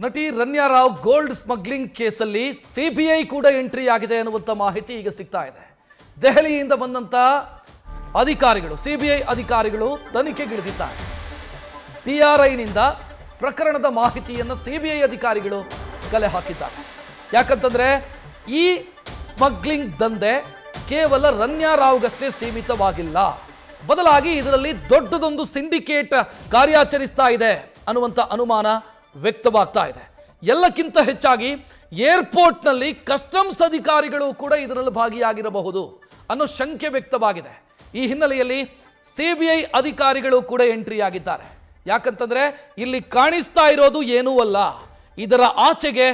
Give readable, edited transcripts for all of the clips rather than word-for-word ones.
ನಟಿ Ranya Rao gold smuggling ಕೇಸಲ್ಲಿ CBI ಕೂಡ ಎಂಟ್ರಿ ಆಗಿದೆ ಅನ್ನುವಂತ ಮಾಹಿತಿ ಈಗ ಸಿಗ್ತಾ ಇದೆ. ದೆಹಲಿಯಿಂದ ಬಂದಂತ ಅಧಿಕಾರಿಗಳು, ಸಿಬಿಐ ಅಧಿಕಾರಿಗಳು ತನಿಖೆಗಿಳಿದಿದ್ದಾರೆ. ಡಿಆರ್ಐನಿಂದ ಪ್ರಕರಣದ ಮಾಹಿತಿಯನ್ನು ಸಿಬಿಐ ಅಧಿಕಾರಿಗಳು ಕಲೆ ಹಾಕಿದ್ದಾರೆ. ಯಾಕಂತಂದ್ರೆ ಈ ಸ್ಮಗ್ಲಿಂಗ್ ದಂಧೆ ಕೇವಲ ರನ್ಯಾ ರಾವ್ಗಷ್ಟೇ ಸೀಮಿತವಾಗಿಲ್ಲ, ಬದಲಾಗಿ ಇದರಲ್ಲಿ ದೊಡ್ಡದೊಂದು ಸಿಂಡಿಕೇಟ್ ಕಾರ್ಯಾಚರಿಸ್ತಾ ಇದೆ ಅನ್ನುವಂಥ ಅನುಮಾನ ವ್ಯಕ್ತವಾಗ್ತಾ ಇದೆ. ಎಲ್ಲಕ್ಕಿಂತ ಹೆಚ್ಚಾಗಿ ಏರ್ಪೋರ್ಟ್ನಲ್ಲಿ ಕಸ್ಟಮ್ಸ್ ಅಧಿಕಾರಿಗಳು ಕೂಡ ಇದರಲ್ಲಿ ಭಾಗಿಯಾಗಿರಬಹುದು ಅನ್ನೋ ಶಂಕೆ ವ್ಯಕ್ತವಾಗಿದೆ. ಈ ಹಿನ್ನೆಲೆಯಲ್ಲಿ ಸಿಬಿಐ ಅಧಿಕಾರಿಗಳು ಕೂಡ ಎಂಟ್ರಿ ಆಗಿದ್ದಾರೆ. ಯಾಕಂತಂದ್ರೆ ಇಲ್ಲಿ ಕಾಣಿಸ್ತಾ ಇರೋದು ಏನೂ ಅಲ್ಲ, ಇದರ ಆಚೆಗೆ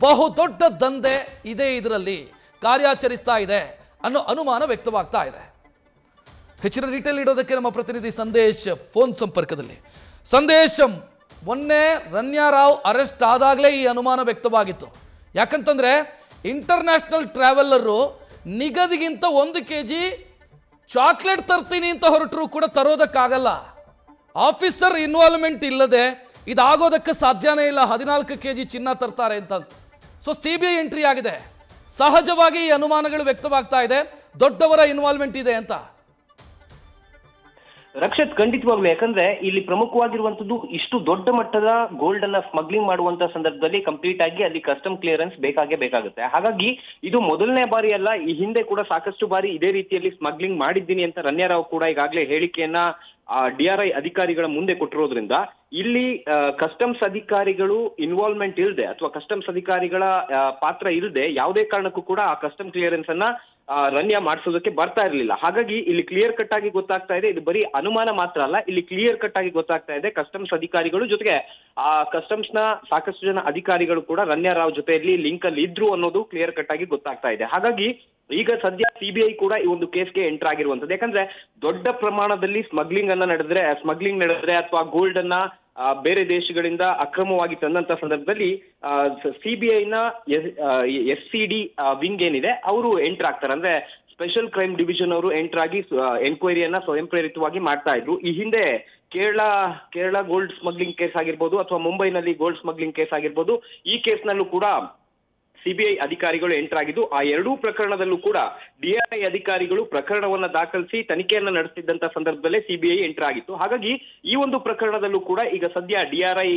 ಬಹುದೊಡ್ಡ ದಂಧೆ ಇದೆ, ಇದರಲ್ಲಿ ಕಾರ್ಯಾಚರಿಸ್ತಾ ಇದೆ ಅನ್ನೋ ಅನುಮಾನ ವ್ಯಕ್ತವಾಗ್ತಾ ಇದೆ. ಹೆಚ್ಚಿನ ಡೀಟೇಲ್ ಇಡೋದಕ್ಕೆ ನಮ್ಮ ಪ್ರತಿನಿಧಿ ಸಂದೇಶ್ ಫೋನ್ ಸಂಪರ್ಕದಲ್ಲಿ. ಸಂದೇಶ್, ಮೊನ್ನೆ ರನ್ಯಾ ರಾವ್ ಅರೆಸ್ಟ್ ಆದಾಗಲೇ ಈ ಅನುಮಾನ ವ್ಯಕ್ತವಾಗಿತ್ತು. ಯಾಕಂತಂದ್ರೆ ಇಂಟರ್ನ್ಯಾಷನಲ್ ಟ್ರಾವೆಲರು ನಿಗದಿಗಿಂತ 1 kg ಚಾಕ್ಲೇಟ್ ತರ್ತೀನಿ ಅಂತ ಹೊರಟರು ಕೂಡ ತರೋದಕ್ಕಾಗಲ್ಲ. ಆಫೀಸರ್ ಇನ್ವಾಲ್ವ್ಮೆಂಟ್ ಇಲ್ಲದೆ ಇದಾಗೋದಕ್ಕೆ ಸಾಧ್ಯನೇ ಇಲ್ಲ. 14 kg ಚಿನ್ನ ತರ್ತಾರೆ ಅಂತ. ಸೊ ಸಿಬಿಐ ಎಂಟ್ರಿ ಆಗಿದೆ. ಸಹಜವಾಗಿ ಈ ಅನುಮಾನಗಳು ವ್ಯಕ್ತವಾಗ್ತಾ ಇದೆ, ದೊಡ್ಡವರ ಇನ್ವಾಲ್ವ್ಮೆಂಟ್ ಇದೆ ಅಂತ. ರಕ್ಷತ್, ಖಂಡಿತವಾಗ್ಲು. ಯಾಕಂದ್ರೆ ಇಲ್ಲಿ ಪ್ರಮುಖವಾಗಿರುವಂತದ್ದು ಇಷ್ಟು ದೊಡ್ಡ ಮಟ್ಟದ ಗೋಲ್ಡ್ ಅನ್ನ ಸ್ಮಗ್ಲಿಂಗ್ ಮಾಡುವಂತ ಸಂದರ್ಭದಲ್ಲಿ ಕಂಪ್ಲೀಟ್ ಆಗಿ ಅಲ್ಲಿ ಕಸ್ಟಮ್ ಕ್ಲಿಯರೆನ್ಸ್ ಬೇಕಾಗುತ್ತೆ. ಹಾಗಾಗಿ ಇದು ಮೊದಲನೇ ಬಾರಿ ಅಲ್ಲ, ಈ ಹಿಂದೆ ಕೂಡ ಸಾಕಷ್ಟು ಬಾರಿ ಇದೇ ರೀತಿಯಲ್ಲಿ ಸ್ಮಗ್ಲಿಂಗ್ ಮಾಡಿದ್ದೀನಿ ಅಂತ ರನ್ಯಾ ರಾವ್ ಕೂಡ ಈಗಾಗಲೇ ಹೇಳಿಕೆಯನ್ನ ಡಿಆರ್ಐ ಅಧಿಕಾರಿಗಳ ಮುಂದೆ ಕೊಟ್ಟಿರೋದ್ರಿಂದ ಇಲ್ಲಿ ಕಸ್ಟಮ್ಸ್ ಅಧಿಕಾರಿಗಳು ಇನ್ವಾಲ್ವ್ಮೆಂಟ್ ಇಲ್ಲದೆ ಅಥವಾ ಕಸ್ಟಮ್ಸ್ ಅಧಿಕಾರಿಗಳ ಪಾತ್ರ ಇಲ್ಲದೆ ಯಾವುದೇ ಕಾರಣಕ್ಕೂ ಕೂಡ ಆ ಕಸ್ಟಮ್ ಕ್ಲಿಯರೆನ್ಸ್ ಅನ್ನ ರನ್ಯಾ ಮಾಡಿಸೋದಕ್ಕೆ ಬರ್ತಾ ಇರಲಿಲ್ಲ. ಹಾಗಾಗಿ ಇಲ್ಲಿ ಕ್ಲಿಯರ್ ಕಟ್ ಆಗಿ ಗೊತ್ತಾಗ್ತಾ ಇದೆ, ಇದು ಬರೀ ಅನುಮಾನ ಮಾತ್ರ ಅಲ್ಲ, ಇಲ್ಲಿ ಕ್ಲಿಯರ್ ಕಟ್ ಆಗಿ ಗೊತ್ತಾಗ್ತಾ ಇದೆ ಕಸ್ಟಮ್ಸ್ ಅಧಿಕಾರಿಗಳು ಜೊತೆಗೆ ಆ ಕಸ್ಟಮ್ಸ್ ನ ಸಾಕಷ್ಟು ಜನ ಅಧಿಕಾರಿಗಳು ಕೂಡ ರನ್ಯಾ ರಾವ್ ಜೊತೆಯಲ್ಲಿ ಲಿಂಕ್ ಅಲ್ಲಿ ಇದ್ರು ಅನ್ನೋದು ಕ್ಲಿಯರ್ ಕಟ್ ಆಗಿ ಗೊತ್ತಾಗ್ತಾ ಇದೆ. ಹಾಗಾಗಿ ಈಗ ಸದ್ಯ ಸಿಬಿಐ ಕೂಡ ಈ ಒಂದು ಕೇಸ್ಗೆ ಎಂಟರ್ ಆಗಿರುವಂತದ್ದು. ಯಾಕಂದ್ರೆ ದೊಡ್ಡ ಪ್ರಮಾಣದಲ್ಲಿ ಸ್ಮಗ್ಲಿಂಗ್ ನಡೆದ್ರೆ ಅಥವಾ ಗೋಲ್ಡ್ ಅನ್ನ ಬೇರೆ ದೇಶಗಳಿಂದ ಅಕ್ರಮವಾಗಿ ತಂದಂತ ಸಂದರ್ಭದಲ್ಲಿ ಸಿಬಿಐನ SCD ವಿಂಗ್ ಏನಿದೆ ಅವರು ಎಂಟರ್ ಆಗ್ತಾರೆ. ಅಂದ್ರೆ ಸ್ಪೆಷಲ್ ಕ್ರೈಮ್ ಡಿವಿಷನ್ ಅವರು ಎಂಟರ್ ಆಗಿ ಎನ್ಕ್ವೈರಿಯನ್ನ ಸ್ವಯಂ ಪ್ರೇರಿತವಾಗಿ ಮಾಡ್ತಾ ಇದ್ರು. ಈ ಹಿಂದೆ ಕೇರಳ ಗೋಲ್ಡ್ ಸ್ಮಗ್ಲಿಂಗ್ ಕೇಸ್ ಆಗಿರ್ಬೋದು ಅಥವಾ ಮುಂಬೈನಲ್ಲಿ ಗೋಲ್ಡ್ ಸ್ಮಗ್ಲಿಂಗ್ ಕೇಸ್ ಆಗಿರ್ಬೋದು, ಈ ಕೇಸ್ನಲ್ಲೂ ಕೂಡ ಸಿಬಿಐ ಅಧಿಕಾರಿಗಳು ಎಂಟರ್ ಆಗಿದ್ದು, ಆ ಎರಡೂ ಪ್ರಕರಣದಲ್ಲೂ ಕೂಡ ಡಿಆರ್ಐ ಅಧಿಕಾರಿಗಳು ಪ್ರಕರಣವನ್ನ ದಾಖಲಿಸಿ ತನಿಖೆಯನ್ನ ನಡೆಸುತ್ತಿದ್ದಂತ ಸಂದರ್ಭದಲ್ಲೇ ಸಿಬಿಐ ಎಂಟರ್ ಆಗಿತ್ತು. ಹಾಗಾಗಿ ಈ ಒಂದು ಪ್ರಕರಣದಲ್ಲೂ ಕೂಡ ಈಗ ಸದ್ಯ ಡಿಆರ್ಐ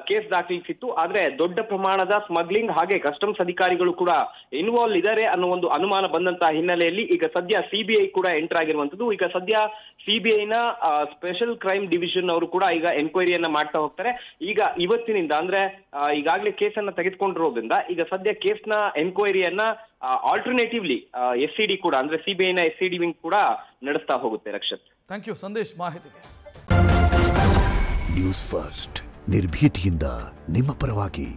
ಕೇಸ್ ದಾಖಲಿಸಿತ್ತು. ಆದ್ರೆ ದೊಡ್ಡ ಪ್ರಮಾಣದ ಸ್ಮಗ್ಲಿಂಗ್ ಹಾಗೆ ಕಸ್ಟಮ್ಸ್ ಅಧಿಕಾರಿಗಳು ಕೂಡ ಇನ್ವಾಲ್ವ್ ಇದ್ದಾರೆ ಅನ್ನೋ ಒಂದು ಅನುಮಾನ ಬಂದಂತಹ ಹಿನ್ನೆಲೆಯಲ್ಲಿ ಈಗ ಸದ್ಯ ಸಿಬಿಐ ಕೂಡ ಎಂಟರ್ ಆಗಿರುವಂತದ್ದು. ಈಗ ಸದ್ಯ ಸಿಬಿಐನ ಸ್ಪೆಷಲ್ ಕ್ರೈಮ್ ಡಿವಿಷನ್ ಅವರು ಕೂಡ ಈಗ ಎನ್ಕ್ವೈರಿಯನ್ನ ಮಾಡ್ತಾ ಹೋಗ್ತಾರೆ. ಈಗ ಇವತ್ತಿನಿಂದ ಅಂದ್ರೆ ಈಗಾಗಲೇ ಕೇಸನ್ನ ತೆಗೆದುಕೊಂಡಿರೋದ್ರಿಂದ ಈಗ ಸದ್ಯ ಕೇಸ್ನ ಎನ್ಕ್ವೈರಿಯನ್ನ ಆಲ್ಟರ್ನೇಟಿವ್ಲಿ SCD ಕೂಡ ಅಂದ್ರೆ ಸಿಬಿಐನ SCD ವಿಂಗ್ ಕೂಡ ನಡೆಸ್ತಾ ಹೋಗುತ್ತೆ. ರಕ್ಷತ್, ಥ್ಯಾಂಕ್ ಯು ಸಂದೇಶ್ ಮಾಹಿತಿಗೆ. ನ್ಯೂಸ್ ಫಸ್ಟ್, ನಿರ್ಭೀತಿಯಿಂದ ನಿಮ್ಮ ಪರವಾಗಿ.